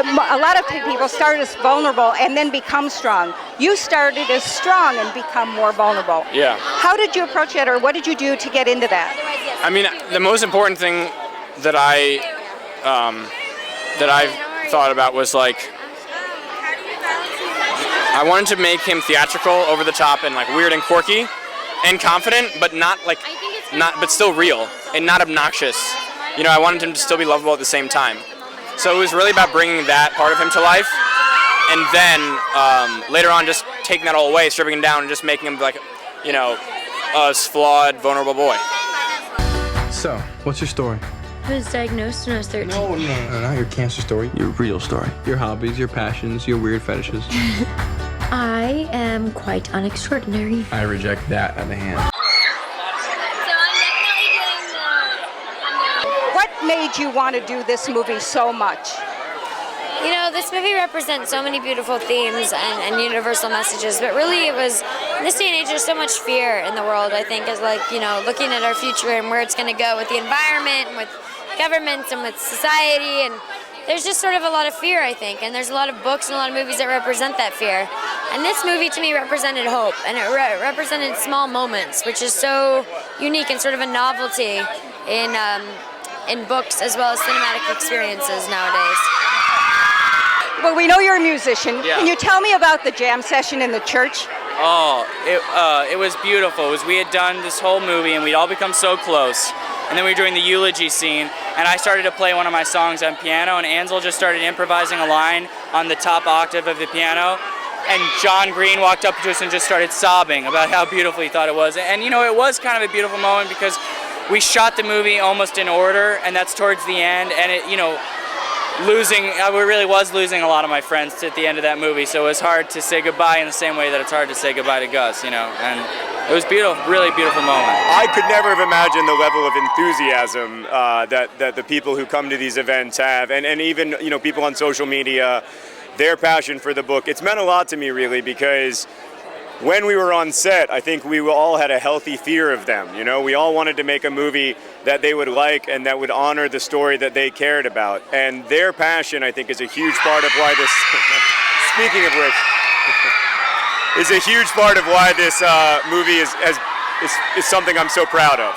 a lot of people start as vulnerable and then become strong. You started as strong and become more vulnerable. Yeah. How did you approach it, or what did you do to get into that? I mean, the most important thing that I thought about was like, I wanted to make him theatrical, over the top, and like weird and quirky, and confident, but but still real and not obnoxious. You know, I wanted him to still be lovable at the same time. So it was really about bringing that part of him to life, and then later on just taking that all away, stripping him down, and just making him like, you know, a flawed, vulnerable boy. So, what's your story? I was diagnosed when I was 13. No, not your cancer story. Your real story. Your hobbies, your passions, your weird fetishes. I am quite unextraordinary. I reject that at the hand. What made you want to do this movie so much? You know, this movie represents so many beautiful themes and universal messages, but really it was, in this day and age, there's so much fear in the world, I think, as like, you know, looking at our future and where it's going to go with the environment and with governments and with society, and there's just sort of a lot of fear, I think, and there's a lot of books and a lot of movies that represent that fear. And this movie to me represented hope, and it represented small moments, which is so unique and sort of a novelty in books as well as cinematic experiences nowadays. Well, we know you're a musician. Yeah. Can you tell me about the jam session in the church? Oh, it was beautiful. We had done this whole movie and we'd all become so close. And then we were doing the eulogy scene, and I started to play one of my songs on piano, and Ansel just started improvising a line on the top octave of the piano. And John Green walked up to us and just started sobbing about how beautiful he thought it was. And you know, it was kind of a beautiful moment because we shot the movie almost in order, and that's towards the end. And it, you know, I really was losing a lot of my friends at the end of that movie, so it was hard to say goodbye in the same way that it's hard to say goodbye to Gus, you know. And it was beautiful, really beautiful moment. I could never have imagined the level of enthusiasm that the people who come to these events have, and even, you know, people on social media, their passion for the book. It's meant a lot to me, really, because when we were on set, I think we all had a healthy fear of them. You know, we all wanted to make a movie that they would like and that would honor the story that they cared about. And their passion, I think, is a huge part of why this, speaking of which, is a huge part of why this movie is something I'm so proud of.